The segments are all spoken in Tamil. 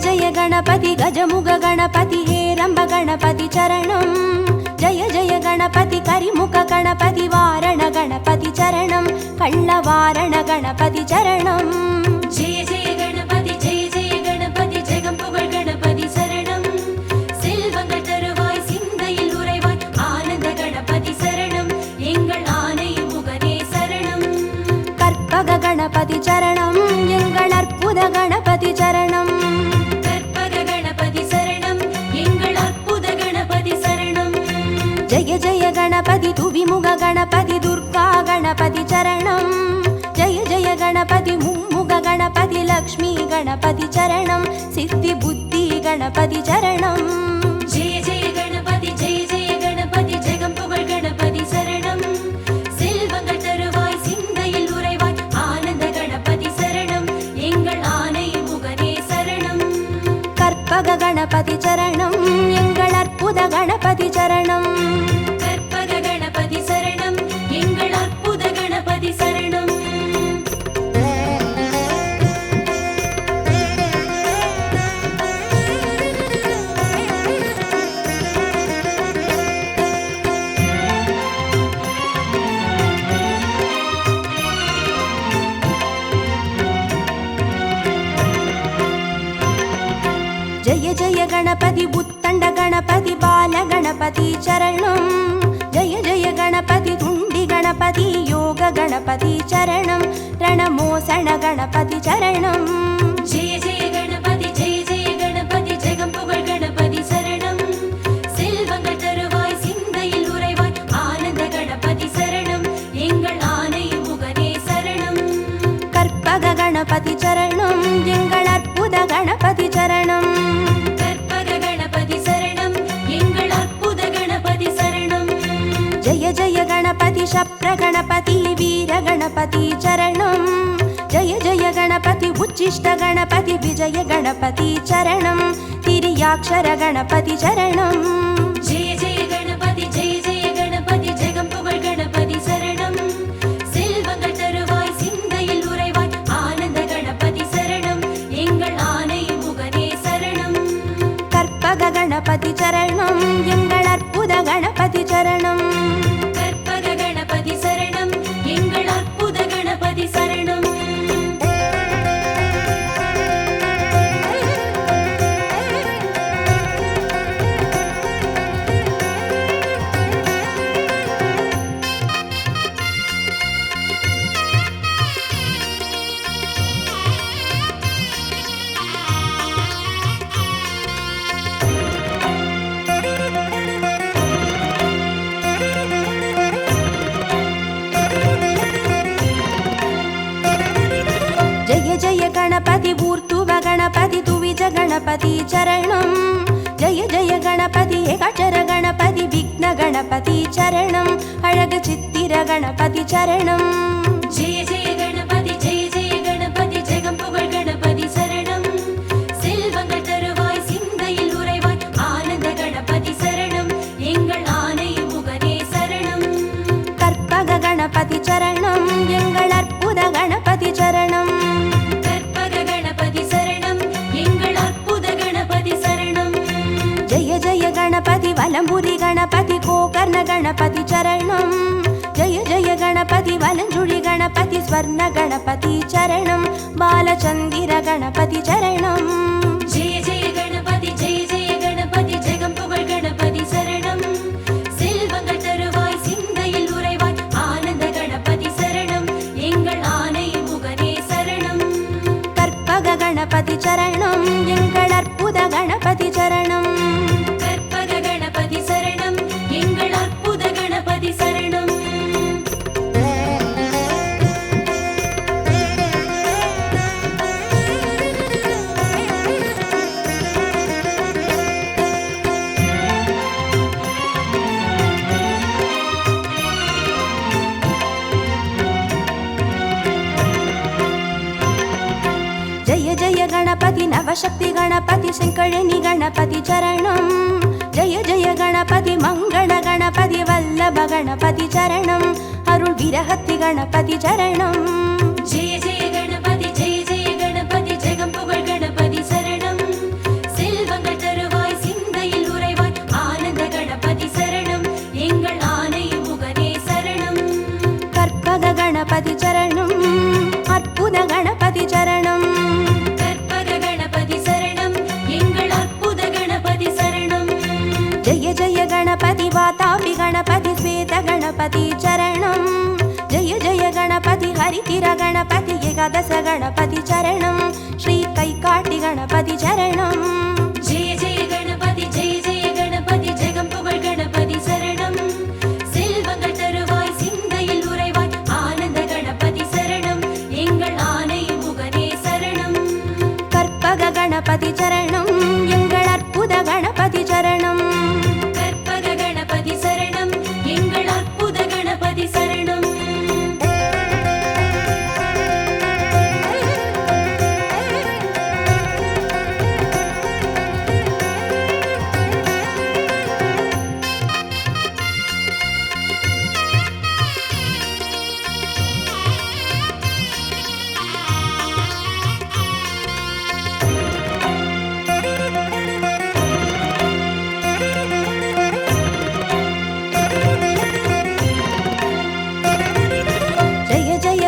जय गणपति गजमुग गणपति हेरंब गणपति चरणं जय जय गणपति करिमुख गणपति वारण गणपति चरणं कल्लवारण गणपति चरणं जय जय गणपति जगம்புகழ் गणपति शरणं செல்வங்கள் தருவாய் சிந்தையில் உறைவாய் ஆனந்த கணபதி சரணம் எங்கள் ஆனை முகனே சரணம் கற்பக गणपति चरणं எங்கள் அற்புத गणपति चरणं जय जय गणपति तुविमुग गणपति दुर्गा गणपति चरणं जय जय गणपति मुम्मुग गणपति लक्ष्मी गणपति चरणं सिद्धि बुद्धि गणपति चरणं जय जय गणपति जगம்புகழ் गणपति शरणं செல்வங்கள் தருவாய் சிந்தையில் உறைவாய் ஆனந்த கணபதி சரணம் எங்கள் ஆனை முகனே சரணம் கற்பக गणपति चरणं எங்கள் அற்புத गणपति चरणं जय जय गणपति उत्तंड गणपति बाल गणपति चरणं जय जय गणपति तुंडी गणपति योग गणपति चरणं रणमोसण गणपति चरणं जय जय गणपति जगம்புகழ் गणपति शरणं செல்வங்கள் தருவாய் சிந்தையில் உறைவாய் ஆனந்த கணபதி சரணம் எங்கள் ஆனை முகனே சரணம் கற்பக गणपति चरणं எங்கள் அற்புத गणपति चरणं जय जय गणपति शप्र गणपति वीर गणपति चरणं जय जय गणपति उच्चिष्ट गणपति विजय गणपति चरणं तिर्याक्षर गणपति चरणं जय जय गणपति जगம்புகழ் गणपति शरणं செல்வங்கள் தருவாய் சிந்தையில் உறைவாய் ஆனந்த கணபதி சரணம் எங்கள் ஆனை முகனே சரணம் கற்பக गणपति चरणं எங்கள் அற்புத गणपति चरणं जय गणपति ऊर्ध्व गणपति तुविज गणपति चरणं जय जय गणपति एकाक्षर गणपति विघ्न गणपति चरणं अळग चित्तिर गणपति चरणं जय जय गणपति जगம்புகழ் गणपति शरणं செல்வங்கள் தருவாய் சிந்தையில் உறைவாய் ஆனந்த கணபதி சரணம் எங்கள் ஆனை முகனே சரணம் கற்பக गणपति चरणं எங்கள் அற்புத गणपति चरणं जय जय गणपति वलंबुरी गणपति गोकर्ण गणपति चरणं जय जय गणपति वलंजुळि गणपति स्वर्ण गणपति चरणं बालचंदिर गणपति चरणं जय जय गणपति जगம்புகழ் गणपति शरणं செல்வங்கள் தருவாய் சிந்தையில் உறைவாய் ஆனந்த கணபதி சரணம் எங்கள் ஆனை முகனே சரணம் கற்பக गणपति चरणं எங்கள் அற்புத गणपति चरणं जय जय गणपति नवशक्ति गणपति शंकरनि गणपति चरणं जय जय गणपति मंगल गणपति वल्लभ गणपति चरणं अरुள் विरहति गणपति चरणं जय जय गणपति जगம்புகழ் गणपति शरणं गणपति चरणं जय जय गणपति हरितिर गणपति एकादश गणपति चरणं श्री कैकाटि गणपति चरणं जय जय गणपति जगं पुगழ் गणपति சரணம் செல்வங்கள் தருவாய் சிந்தையில் உறைவாய் ஆனந்த கணபதி சரணம் எங்கள் ஆனை முகனே சரணம் கற்பக गणपति चरणं எங்கள் அற்புத गणपति चरणं கற்பக கணபதி சரணம் எங்கள் அற்புத கணபதி சரணம்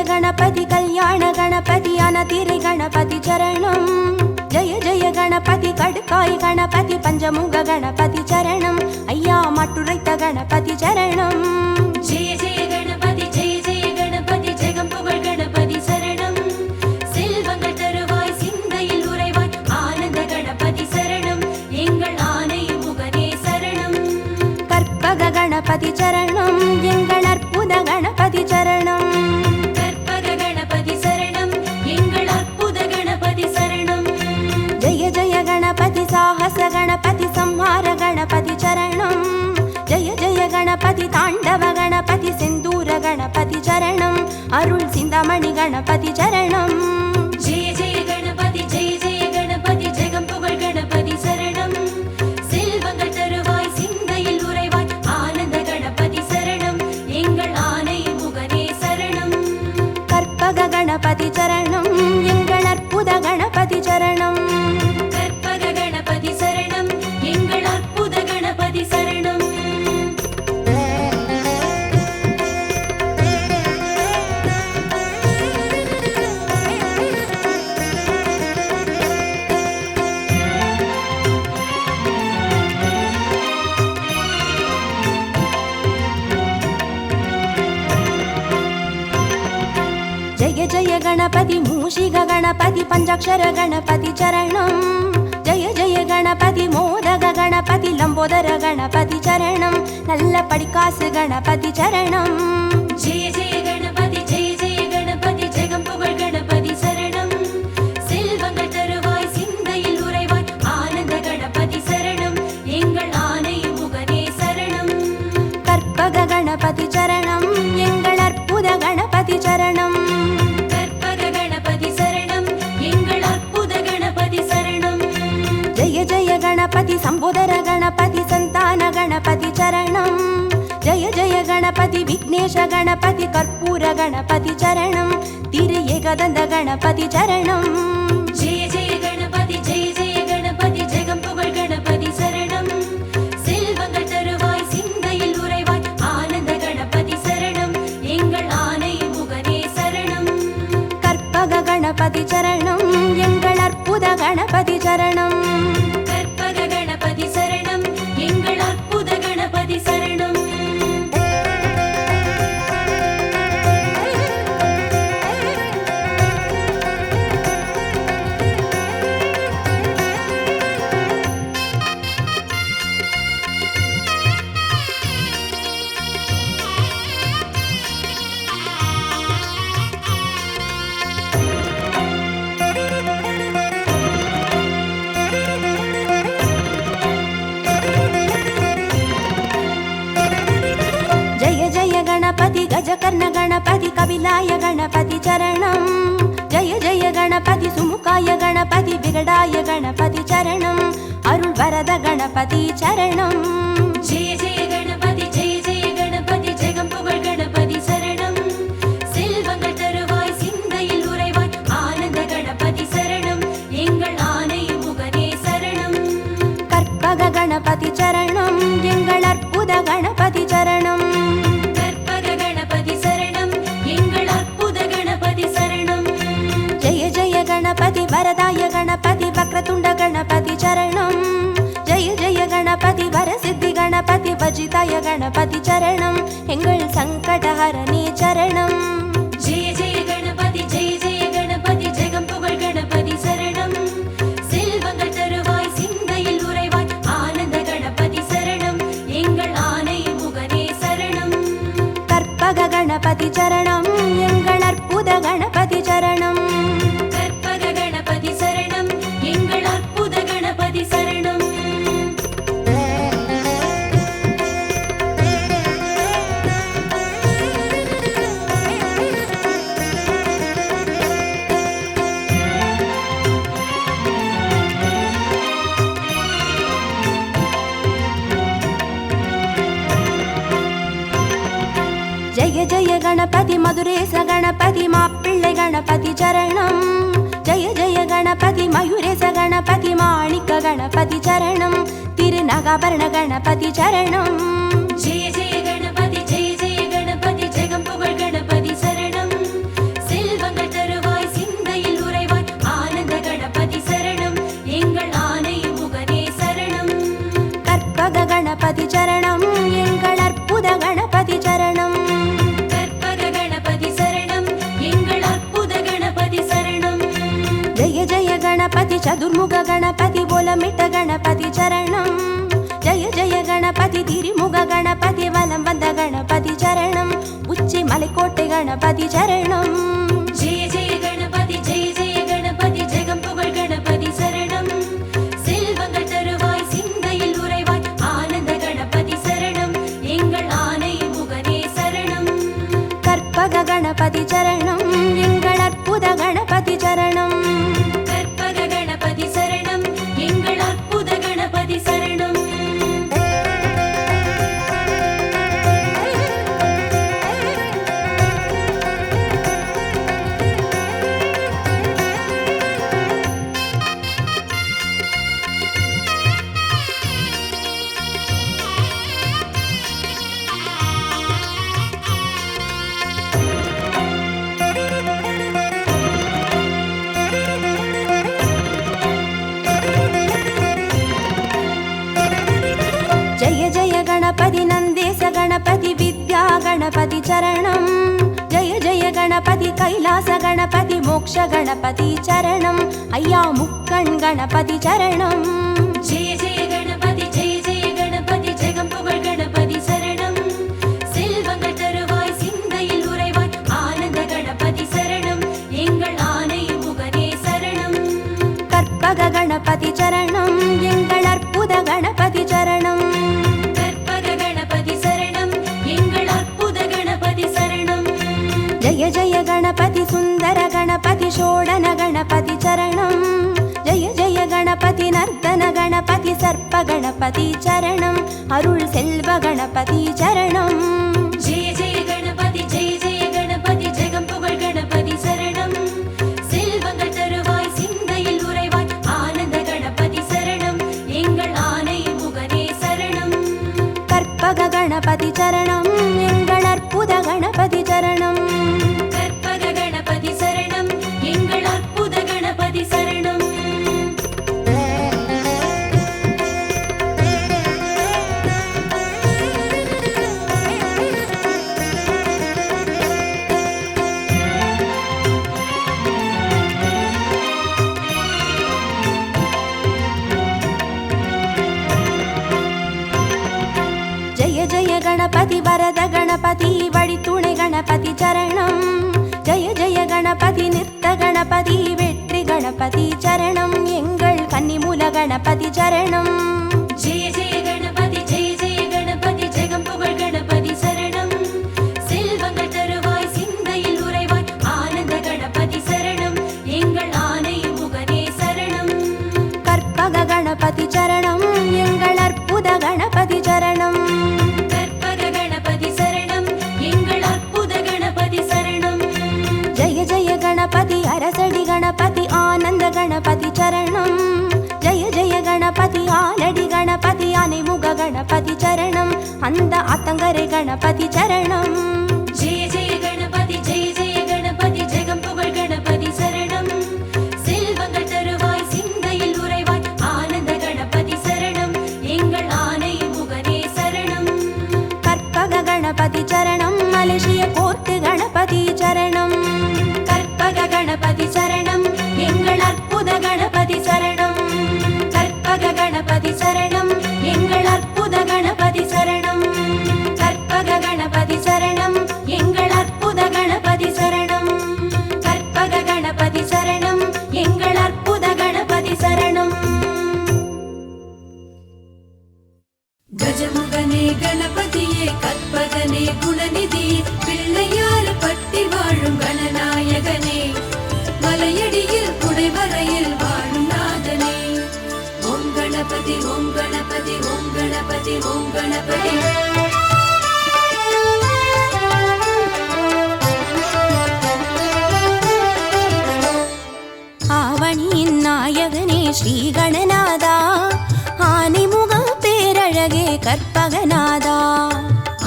गणपति कल्याण गणपति अनतिरे गणपति चरणं जय जय गणपति कड़काय गणपति पंचमुग गणपति चरणं अय्या मट्टुरैत गणपति चरणं जय जय गणपति जगं पुगழ் गणपति சரணம் செல்வங்கள் தருவாய் சிந்தையில் உறைவாய் ஆனந்த கணபதி சரணம் எங்கள் ஆனை முகனே சரணம் கற்பக गणपति चरणं எங்கள் அற்புத गणपति चरणं जय जय गणपति साहस गणपति संहार गणपति चरणं जय जय गणपति तांडव गणपति सिंदूर गणपति चरणं अरुள் சிந்தாமணி गणपति चरणं जय जय गणपति जगं पुगழ் गणपति சரணம் செல்வங்கள் தருவாய் சிந்தையில் உறைவாய் ஆனந்த கணபதி சரணம் எங்கள் ஆனை முகனே சரணம் கற்பக गणपति चरणं எங்கள் அற்புத गणपति चरणं கற்பக கணபதி சரணம் எங்கள் அற்புத கணபதி சரணம் जय जय गणपति मूषिक गणपति पंचाक्षर गणपति चरणं जय जय गणपति मोदक गणपति लंबोदर गणपति चरणं नल्ल पडिकासु गणपति चरणं जय जय गणपति जगं पुगழ் गणपति சரணம் செல்வங்கள் தருவாய் சிந்தையில் உறைவாய் ஆனந்த கணபதி சரணம் எங்கள் ஆனை முகனே சரணம் கற்பக गणपति चरणं எங்கள் அற்புத गणपति चरणं கற்பக கணபதி சரணம் எங்கள் அற்புத கணபதி சரணம் जय जय गणपति संबोधर गणपति संतान गणपति चरणं जय जय गणपति विघ्नेश गणपति कर्पूर गणपति चरणं तिरु एकदन्त गणपति चरणं जय जय गणपति जगं पुगழ் गणपति சரணம் செல்வங்கள் தருவாய் சிந்தையில் உறைவாய் ஆனந்த கணபதி சரணம் எங்கள் ஆனை முகனே சரணம் கற்பக गणपति चरणं எங்கள் அற்புத गणपति चरणं கற்பக கணபதி சரணம் எங்கள் அற்புத கணபதி சரணம் गणपति गजकर्ण गणपति कपिलाय गणपति चरणं जय जय गणपति सुमुखाय गणपति विगडाय गणपति चरणं अरुள் वरद गणपति चरणं जय जय गणपति जगं पुगழ் गणपति சரணம் செல்வங்கள் தருவாய் சிந்தையில் உறைவாய் ஆனந்த கணபதி சரணம் எங்கள் ஆனை முகனே சரணம் கற்பக गणपति चरणं எங்கள் அற்புத गणपति चरणं गणपति वरदाय गणपति वक्रतुंड गणपति चरणं जय जय गणपति वरसिद्धि गणपति சர்வஜிதாய கணபதி சரணம் எங்கள் சங்கடஹரணே சரணம். ஜெய ஜெய கணபதி ஜெய ஜெய கணபதி ஜெகம் புகழ் கணபதி சரணம். செல்வங்கள் தருவாய் சிந்தையில் உறைவாய் ஆனந்த கணபதி சரணம் எங்கள் ஆனை முகனே சரணம். கற்பக கணபதி சரணம் எங்கள் அற்புத கணபதி சரணம். கற்பக கணபதி சரணம் எங்கள் அற்புத கணபதி சரணம். ஜெய ஜெய கணபதி மதுரேச கணபதி மாப்பிள்ளை கணபதி சரணம். ஜெய ஜெய கணபதி மயூரேச கணபதி மாணிக்க கணபதி சரணம். திருநகாபரண கணபதி சரணம். ஜெய ஜெய கணபதி ஜெய ஜெய கணபதி ஜெகம் புகழ் கணபதி சரணம். செல்வங்கள் தருவாய் சிந்தையில் உறைவாய் ஆனந்த கணபதி சரணம் எங்கள் ஆனை முகனே சரணம். கற்பக கணபதி சரணம் எங்கள் அற்புத கணபதி சரணம். கற்பக கணபதி சரணம் எங்கள் அற்புத கணபதி சரணம். ஜெய ஜெய கணபதி சதுர்முக கணபதி போலமிட்ட கணபதி சரணம். ஜெய ஜெய கணபதி திரிமுக கணபதி வலம் வந்த கணபதி சரணம். உச்சி மலைக்கோட்டை கணபதி சரணம். ஜெய ஜெய கணபதி ஜெய ஜெய கணபதி ஜெகம் புகழ் கணபதி சரணம். செல்வங்கள் தருவாய் சிந்தையில் உறைவாய் ஆனந்த கணபதி சரணம் எங்கள் ஆனை முகனே சரணம். கற்பக கணபதி சரணம் எங்கள் அற்புத கணபதி சரணம். கற்பக கணபதி சரணம் எங்கள் அற்புத கணபதி சரணம். ஜெய ஜெய கணபதி நந்தேச கணபதி வித்யா கணபதி சரணம். ஜெய ஜெய கணபதி கைலாச கணபதி மோக்ஷ கணபதி சரணம். ஐயா முக்கண் கணபதி சரணம். ஜெய ஜெய கணபதி ஜெய ஜெய கணபதி ஜெகம் புகழ் கணபதி சரணம். செல்வங்கள் தருவாய் சிந்தையில் உறைவாய் ஆனந்த கணபதி சரணம் எங்கள் ஆனை முகனே சரணம். கற்பக கணபதி சரணம் எங்கள் அற்புத கணபதி சரணம். கற்பக கணபதி சரணம் எங்கள் அற்புத கணபதி சரணம். ஜெய ஜெய கணபதி சுந்தர கணபதி சோடன கணபதி சரணம். ஜெய ஜெய கணபதி நர்த்தன கணபதி சர்ப்ப கணபதி சரணம். அருள் செல்வ கணபதி சரணம். ஜெய ஜெய கணபதி ஜெய ஜெய கணபதி ஜெகம் புகழ் கணபதி சரணம். செல்வங்கள் தருவாய் சிந்தையில் உறைவாய் ஆனந்த கணபதி சரணம் எங்கள் ஆனை முகனே சரணம். கற்பக கணபதி சரணம் எங்கள் அற்புத கணபதி சரணம். கற்பக கணபதி சரணம் எங்கள் அற்புத கணபதி சரணம். ஜெய ஜெய கணபதி வரத கணபதி வழித்துணை கணபதி சரணம். ஜெய ஜெய கணபதி நிறுத்த கணபதி வெற்றி கணபதி சரணம் எங்கள் கன்னிமூல கணபதி சரணம். ஜெய ஜெய கணபதி ஜெய ஜெய கணபதி ஜெகம் புகழ் கணபதி சரணம். செல்வங்கள் தருவாய் சிந்தையில் உறைவாய் ஆனந்த கணபதி சரணம் எங்கள் ஆனை முகனே சரணம். கற்பக கணபதி சரணம் எங்கள் அற்புத கணபதி சரணம். கற்பக கணபதி சரணம் எங்கள் அற்புத கணபதி சரணம். ஜெய ஜெய கணபதி அரசடி கணபதி ஆனந்த கணபதி சரணம். ஜெய ஜெய கணபதி ஆலடி கணபதி அனைமுக கணபதி சரணம். அந்த ஆத்தங்கரை கணபதி சரணம். ஜெய ஜெய கணபதி ஜெய ஜெய கணபதி ஜெகம் புகழ் கணபதி சரணம். செல்வங்கள் தருவாய் சிந்தையில் உறைவாய் ஆனந்த கணபதி சரணம் எங்கள் ஆனை முகனே சரணம். गणपति ॐ गणपति ஆவணியின் நாயகனே ஸ்ரீ கணநாதா ஆனைமுக பேரழகே கற்பகநாதா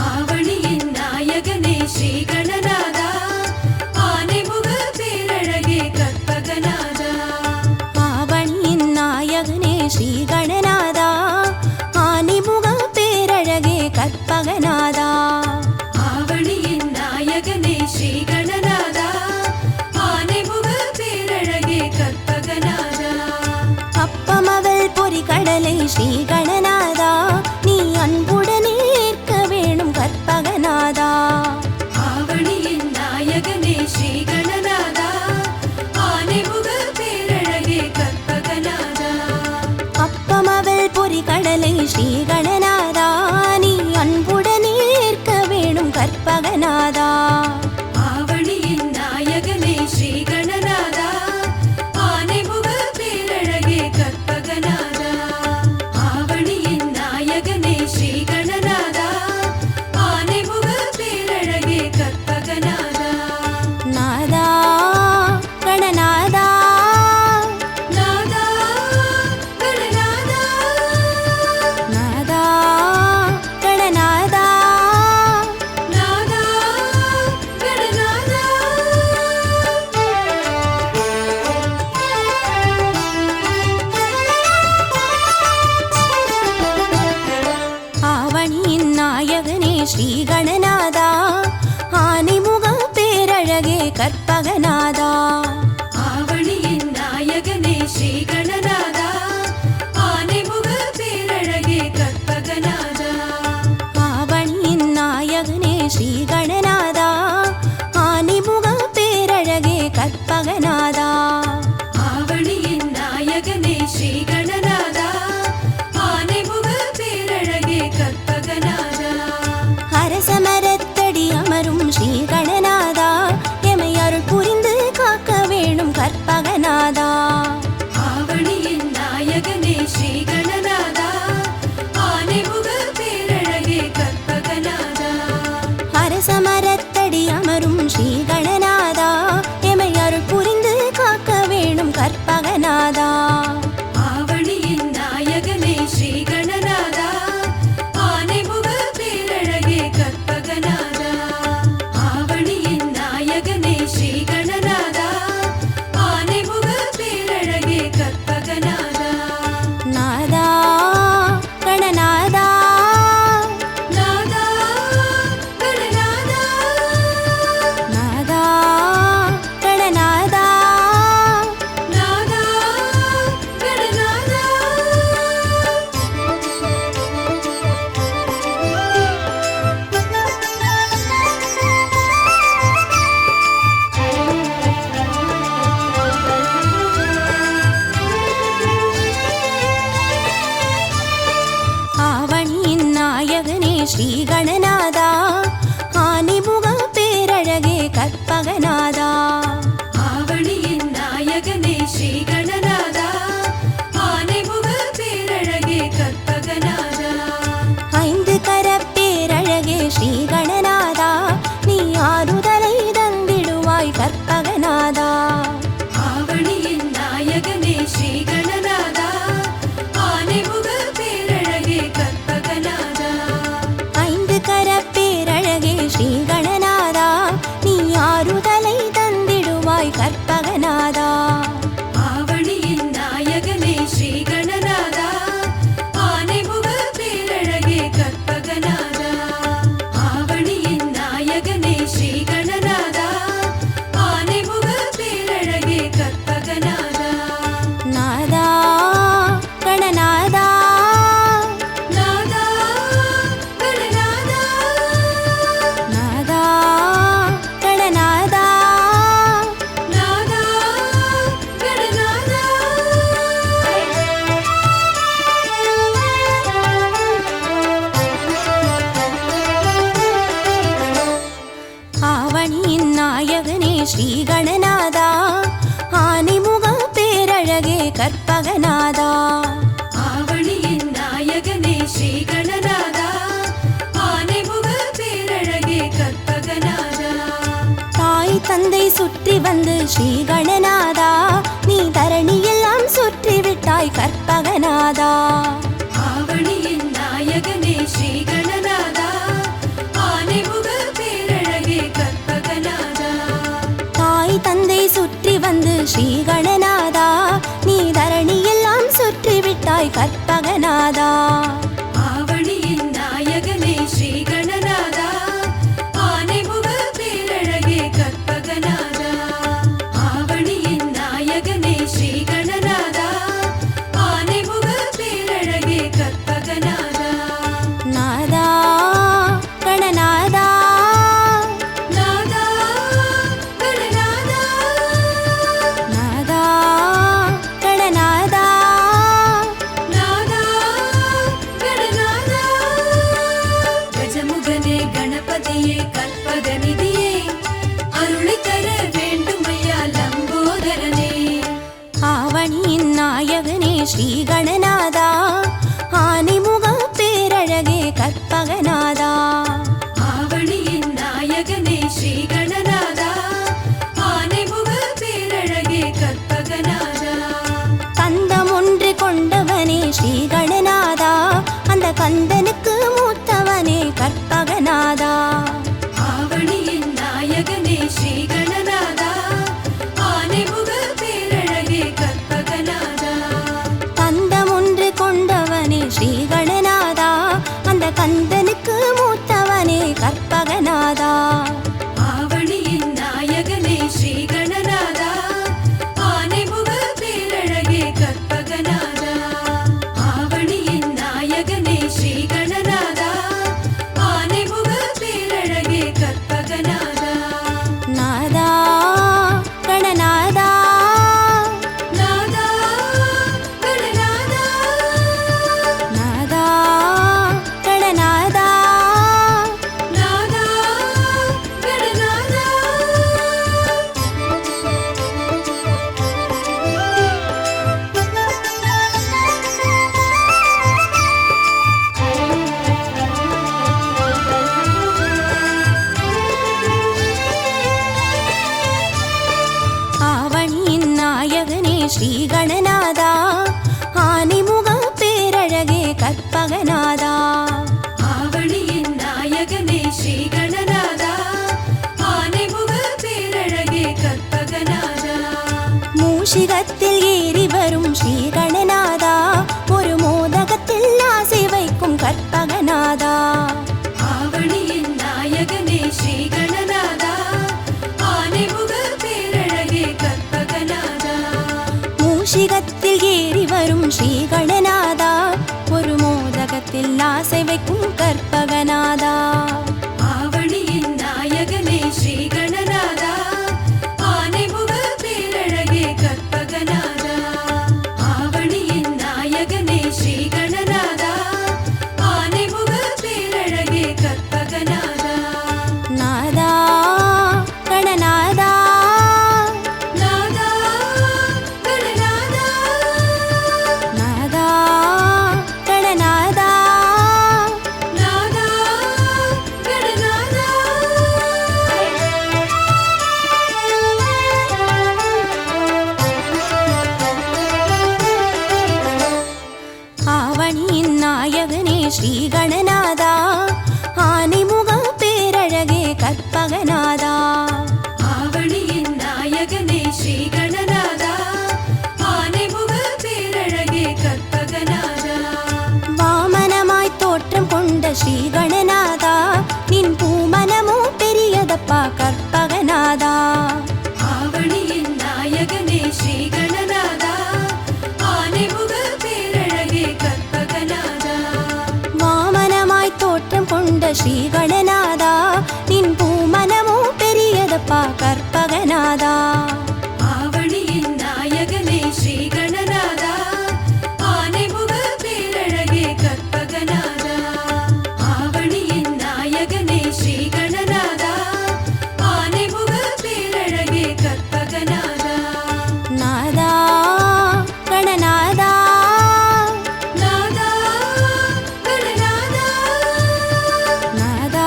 ஆவணியின் நாயகனே ஸ்ரீ கணநாதா ஆனைமுக பேரழகே கற்பகநாதா ஆவணியின் நாயகனே ஸ்ரீ கணநாதா ஆனைமுக பேரழகே கற்பகநாதா ஆவணியின் நாயகனே ஸ்ரீ கணநாதா ஆனைமுக பேரழகே கற்பகநாதா அப்பமவள் பொறி கடலை ஸ்ரீ கணநாதா நீ அன்புடனே ஏற்க வேணும் கற்பகநாதா ஆவணியின் நாயகனே ஸ்ரீ கணநாதா ஆனைமுக பேரழகே கற்பகநாதா அப்பமவள் பொறி கடலை ஸ்ரீ கணநாதா நீ அன்புடனே ஏற்க வேணும் கற்பகநாதா ஆவணியின் நாயகனே ஸ்ரீ கணநாதா ஆனைமுக பேரழகே கற்பகநாதா ஆவணியின் நாயகனே ஸ்ரீ கணநாதா ஆனைமுக பேரழகே கற்பகநாதா நாதா கணநாதா நாதா கணநாதா நாதா கணநாதா நாதா கணநாதா ஆவணியின் நாயகனே ஸ்ரீ கணநாதா ஆனைமுக பேரழகே கற்பகநாதா ஆவணியின் நாயகனே ஸ்ரீ கணநாதா ஆனைமுக பேரழகே கற்பகநாதா ஆவணியின் நாயகனே ஸ்ரீ கணநாதா ஆனைமுக பேரழகே கற்பகநாதா ஆவணியின் நாயகனே ஸ்ரீ கணநாதா ஆனைமுக பேரழகே கற்பகநாதா அரசமரத்தடி அமரும் ஸ்ரீ கணநாதா எமை அருள் புரிந்து காக்க வேணும் கற்பகநாதா ஆவணியின் நாயகனே ஸ்ரீ கணநாதா ஆனைமுக பேரழகே கற்பகநாதா அரசமரத்தடி அமரும் ஸ்ரீ கணநாதா எமை அருள் புரிந்து காக்க வேணும் கற்பகநாதா ஆவணியின் நாயகனே ஸ்ரீ கணநாதா ஆனைமுக பேரழகே கற்பகநாதா ஆவணியின் நாயகனே ஸ்ரீ கணநாதா ஆனைமுக பேரழகே கற்பகநாதா நாதா கணநாதா நாதா கணநாதா நாதா கணநாதா நாதா கணநாதா ஆவணியின் நாயகனே ஸ்ரீ கணநாதா ஆனைமுக பேரழகே கற்பகநாதா ஆவணியின் நாயகனே ஸ்ரீ கணநாதா ஆனைமுக பேரழகே கற்பகநாதா ஐந்து கரப்பேரழகே ஸ்ரீ கணநாதா நீ ஆறுதலை தந்திடுவாய் கற்பகநாதா ஆவணியின் நாயகனே ஸ்ரீ கணநாதா ஆனைமுக பேரழகே கற்பகநாதா ஐந்து கர சுற்றி வந்து ஸ்ரீ கணநாதா நீ தரணியெல்லாம் சுற்றி விட்டாய் கற்பகநாதா. ஆவணியின் நாயகனே ஸ்ரீ கணநாதா ஆனைமுக பேரழகே கற்பகநாதா. தாய் தந்தை சுற்றி வந்து ஸ்ரீ கணநாதா நீ தரணியெல்லாம் சுற்றி விட்டாய் கற்பகநாதா. ஆவணியின் நாயகனே ஸ்ரீ கணநாதா ஆனைமுக பேரழகே கற்பகநாதா. ஆவணியின் நாயகனே ஸ்ரீ கணநாதா ஆனைமுக பேரழகே கற்பகநாதா. நாதா கணநாதா நாதா கணநாதா நாதா கணநாதா நாதா கணநாதா. கஜமுகனே கணபதியே கற்பகநிதியே அருளை தர வேண்டுமையா லம்போதரனே. ஆவணியின் நாயகனே ஸ்ரீ கணநாதா ஆனைமுக பேரழகே கற்பகநாதா. ஆவணியின் நாயகனே ஸ்ரீ கணநாதா ஆனைமுக பேரழகே கற்பகநாதா. கந்தம் ஒன்று கொண்டவனே ஸ்ரீ கணநாதா அந்த கந்தனுக்கு மூத்தவனே கற்பகநாதா. ஆவணியின் நாயகனே ஸ்ரீ கணநாதா ஆனைமுக பேரழகே கற்பகநாதா. கந்தம் ஒன்று கொண்டவனே ஸ்ரீ கணநாதா அந்த கந்தனுக்கு மூத்தவனே கற்பகநாதா. ஆவணியின் நாயகனே ஸ்ரீ கணநாதா ஆனைமுக பேரழகே கற்பகநாதா. ஆவணியின் நாயகனே ஸ்ரீ கணநாதா ஆனைமுக பேரழகே கற்பகநாதா. நாதா கணநாதா நாதா கணநாதா நாதா கணநாதா நாதா கணநாதா. ஆவணியின் நாயகனே ஸ்ரீ கணநாதா ஆனைமுக பேரழகே கற்பகநாதா. ஆவணியின் நாயகனே ஸ்ரீ கணநாதா ஆனைமுக பேரழகே கற்பகநாதா. மூஷிகத்தில் ஏறி வரும் ஸ்ரீ கணநாதா ஒரு மோதகத்தில் ஆசை வைக்கும் கற்பகநாதா. ஆவணியின் நாயகனே ஸ்ரீ கணநாதா ஆனைமுக பேரழகே கற்பகநாதா. மூஷிகத்தில் ஏறி வரும் ஸ்ரீ கணநாதா ஒரு மோதகத்தில் ஆசை வைக்கும் கற்பகநாதா. ஆவணியின் நாயகனே ஸ்ரீ கணநாதா ஆனைமுக பேரழகே கற்பகநாதா. ஆவணியின் நாயகனே ஸ்ரீ கணநாதா ஆனைமுக பேரழகே கற்பகநாதா. நாதா கணநாதா நாதா கணநாதா நாதா கணநாதா நாதா கணநாதா. ஆவணியின் நாயகனே ஸ்ரீ கணநாதா ஆனைமுக பேரழகே கற்பகநாதா. ஆவணியின் நாயகனே ஸ்ரீ கணநாதா ஆனைமுக பேரழகே கற்பகநாதா. வாமனமாய் தோற்றம் கொண்ட ஸ்ரீ கணநாதா நின் பூமனமோ பெரியதப்பா கற்பகநாதா. ஆவணியின் நாயகனே ஸ்ரீ கணநாதா ஆனைமுக பேரழகே கற்பகநாதா. வாமனமாய் தோற்றம் கொண்ட ஸ்ரீ கணநாதா நின் பூமனமோ பெரியதப்பா கற்பகநாதா. ஆவணியின் நாயகனே ஸ்ரீ கணநாதா ஆனைமுக பேரழகே கற்பகநாதா. ஆவணியின் நாயகனே ஸ்ரீ கணநாதா ஆனைமுக பேரழகே கற்பகநாதா. நாதா கணநாதா நாதா கணநாதா நாதா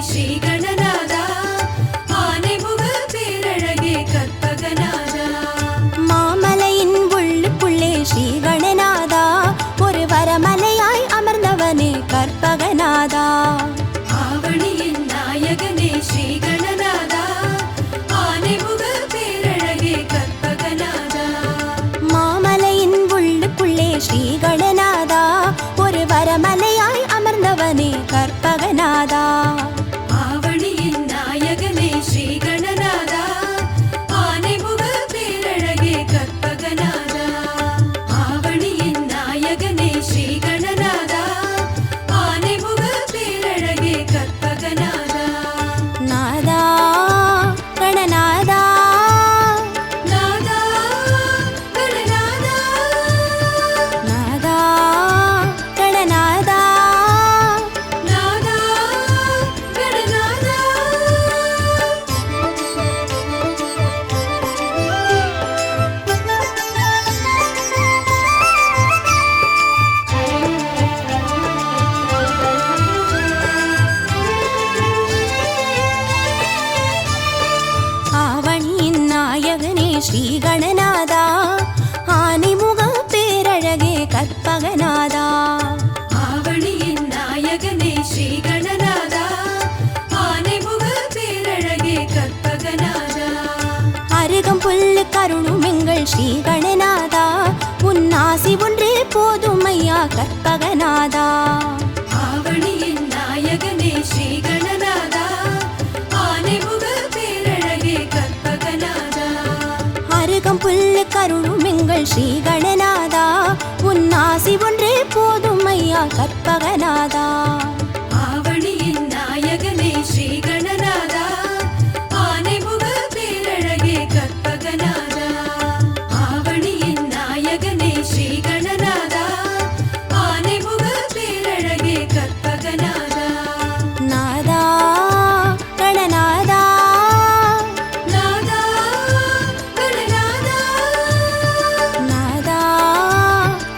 ஸ்ரீ கணநாதா ஆனைமுக பேரழகே கற்பகநாதா மாமலையின் உள்ளுக்குள்ளே ஸ்ரீ கணநாதா ஒரு வரமலையாய் அமர்ந்தவனே கற்பகநாதா ஆவணியின் நாயகனே ஸ்ரீ கணநாதா ஆனைமுக பேரழகே கற்பகநாதா மாமலையின் உள்ளுக்குள்ளே ஸ்ரீ கணநாதா ஒரு வரமலையாய் அமர்ந்தவனே கற்பகநாதா ஆவணியின் நாயகனே ஸ்ரீ கணநாதா ஆனைமுக பேரழகே கற்பகநாதா ஆவணியின் நாயகனே ஸ்ரீ கணநாதா ஆனைமுக பேரழகே கற்பகநாதா நாதா கணநாதா நாதா கணநாதா நாதா கணநாதா நாதா கணநாதா ஆவணியின் நாயகனே ஸ்ரீ கணநாதா ஆனைமுக பேரழகே கற்பகநாதா ஆவணியின் நாயகனே ஸ்ரீ கணநாதா ஆனைமுக பேரழகே கற்பகநாதா அருகம் புல்லு கருணும் எங்கள் ஸ்ரீ கணநாதா உன்னாசி ஒன்றே போதும் ஐயா கற்பகநாதா ஆவணியின் நாயகனே ஸ்ரீ கணநாதா ஆனைமுக பேரழகே கற்பகநாதா அருகம் புல்லு கருணும் எங்கள் ஸ்ரீ கணநாதா உன்னாசி ஒன்றே போதும் ஐயா கற்பகநாதா ஆவணியின் நாயகனே ஸ்ரீ கணநாதா ஆனைமுக பேரழகே கற்பகநாதா ஆவணியின் நாயகனே ஸ்ரீ கணநாதா ஆனைமுக பேரழகே கற்பகநாதா நாதா கணநாதா நாதா கணநாதா நாதா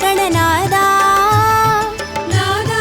கணநாதா நாதா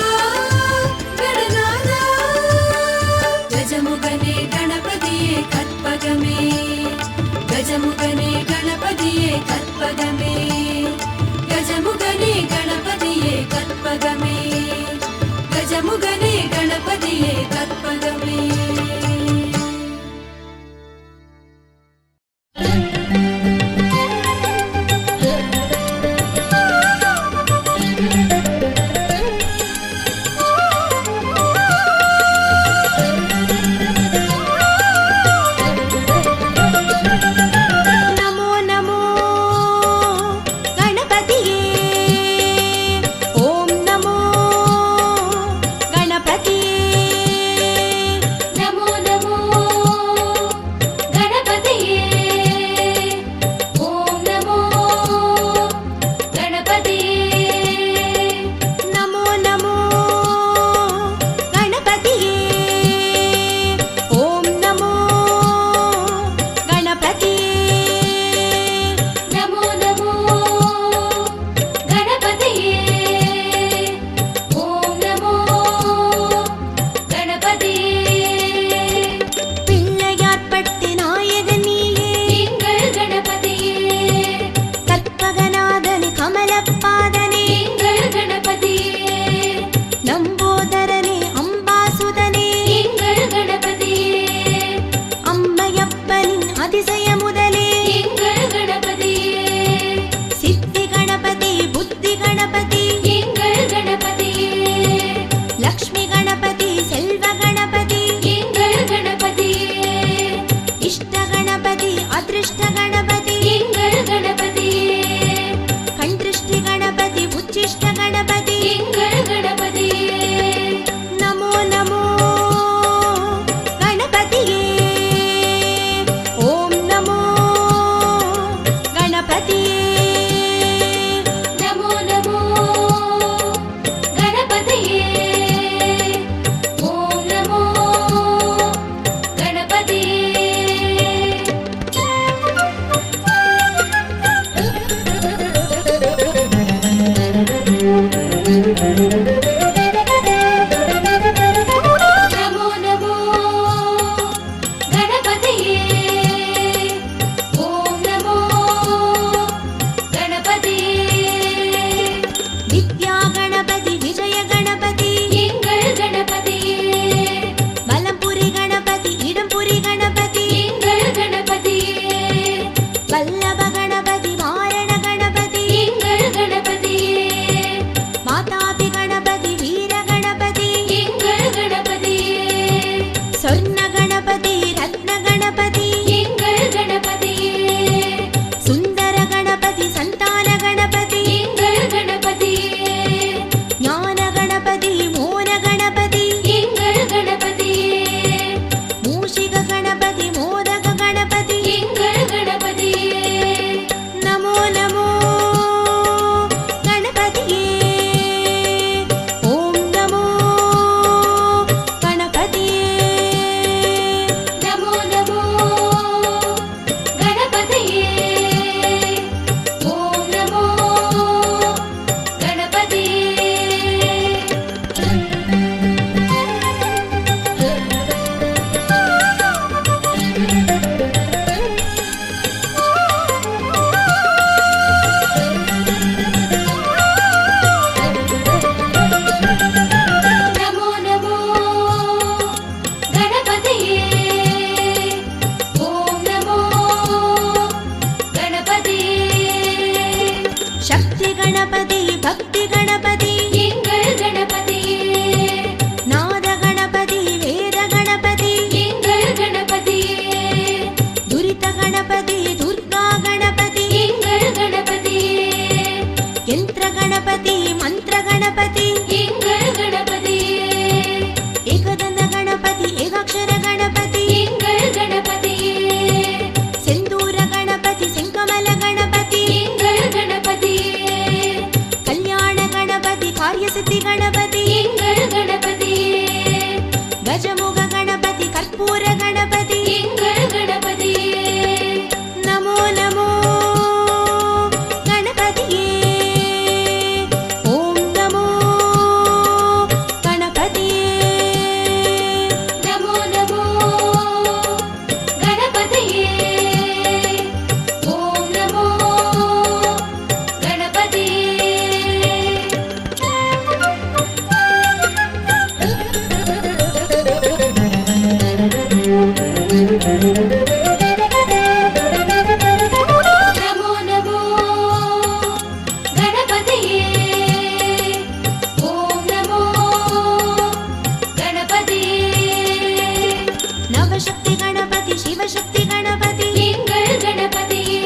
நவசக்தி கணபதி சிவசக்தி கணபதி எங்கள் கணபதியே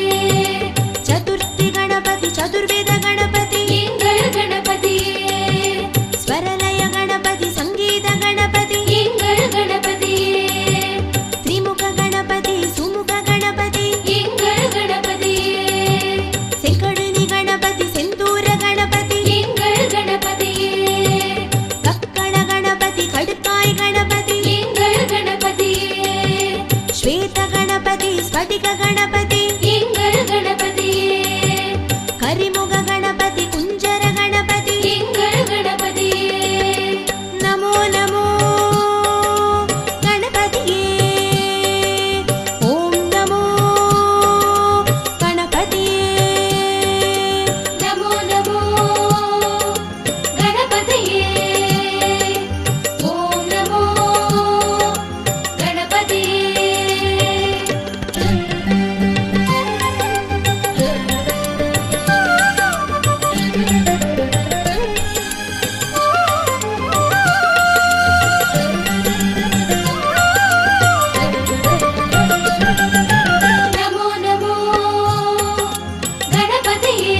சதுர்த்தி கணபதி சதுர்வேத கணபதி எங்கள் கணபதியே ஸ்வரலய கணபதி சங்கீத கணபதி எங்கள் கணபதியே திரிமுக கணபதி சுமுக கணபதி எங்கள் கணபதியே செங்கழுனி கணபதி செந்தூர கணபதி எங்கள் கணபதியே கக்கண கணபதி கடுக்காய் கணபதி எங்கள் கணபதியே ஸ்வேத கணபதி ஸ்படிக கணபதி எங்கள் கணபதியே கரிமுக கணபதி குஞ்சர கணபதி எங்கள் கணபதியே நமோ நமோ கணபதியே ஓம் நமோ கணபதியே நமோ நமோ கணபதியே ஓம் நமோ கணபதியே நமோ நமோ கணபதியே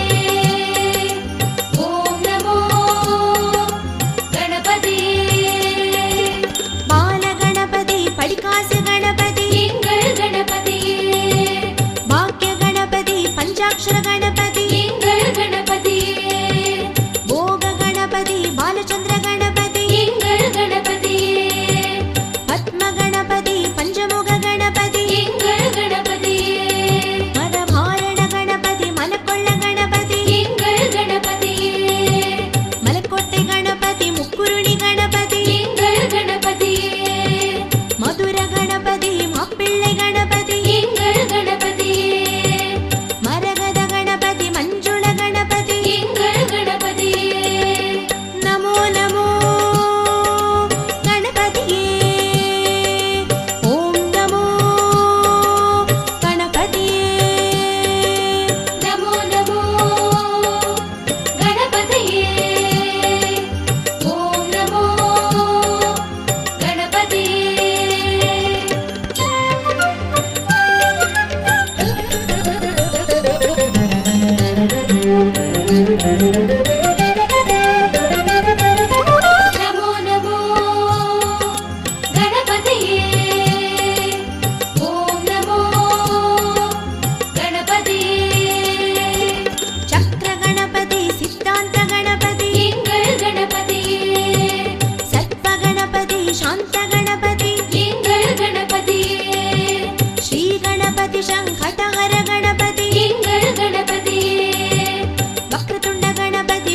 ஓம் நமோ கணபதியே பால கணபதி படிகாசு கணபதி எங்கள் கணபதியே பாக்ய கணபதி பஞ்சாட்சர கணபதி எங்கள் கணபதியே போக கணபதி பாலச்சந்திர கணபதி எங்கள் கணபதியே பத்ம கணபதி பஞ்சமுக கணபதி எங்கள் கணபதியே மதபாரண கணபதி மலக்கொள்ள கணபதி எங்கள் கணபதியே மலக்கோட்டை கணபதி முக்குருணி கணபதி எங்கள் கணபதியே மதுர கணபதி மாப்பிள்ளை கணபதி எங்கள் கணபதியே மரகத கணபதி மஞ்சுள கணபதி எங்கள் கணபதியே நமோ நமோ கணபதியே ஓம் நமோ கணபதியே நமோ நமோ கணபதியே ஓம் நமோ கணபதியே நமோ நமோ கணபதியே ஓம் நமோ கணபதியே சக்கர கணபதி சித்தாந்த கணபதி எங்கள் கணபதியே சர்ப்ப கணபதி சாந்த கணபதி எங்கள் கணபதியே ஸ்ரீ கணபதி சங்கடஹர கணபதி எங்கள் கணபதியே வக்ரதுண்ட கணபதி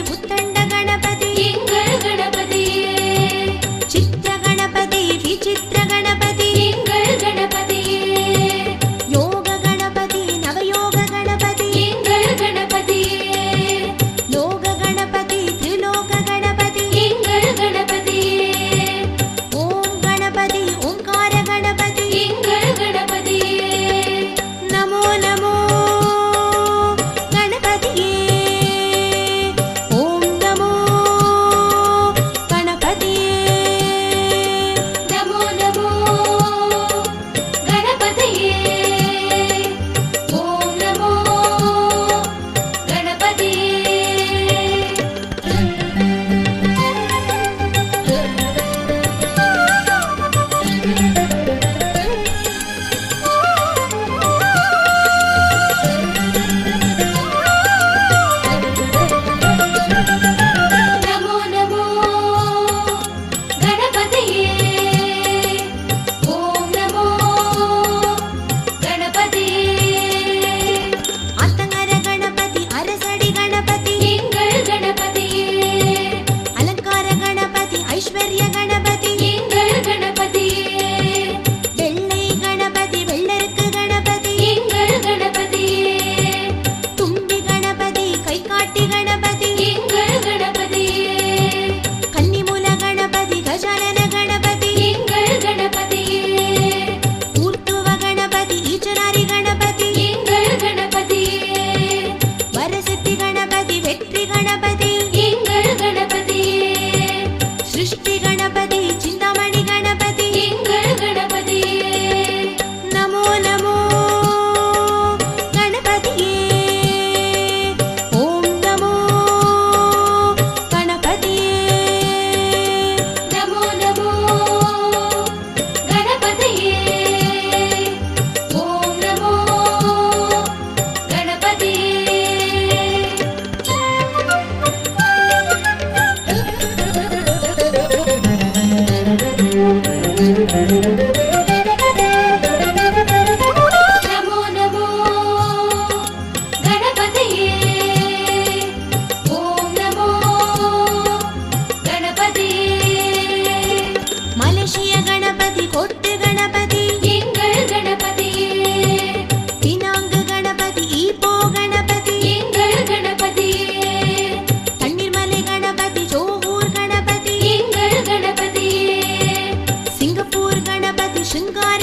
நமோ நமோ கணபதியே ஓம் நமோ கணபதியே மலேசிய கணபதி கொட்டு கணபதி எங்கள் கணபதியே பினாங்கு கணபதி ஈப்போ கணபதி எங்கள் கணபதியே தண்ணீர்மலை கணபதி ஜோகூர் கணபதி எங்கள் கணபதியே சிங்கப்பூர் கணபதி சிங்கார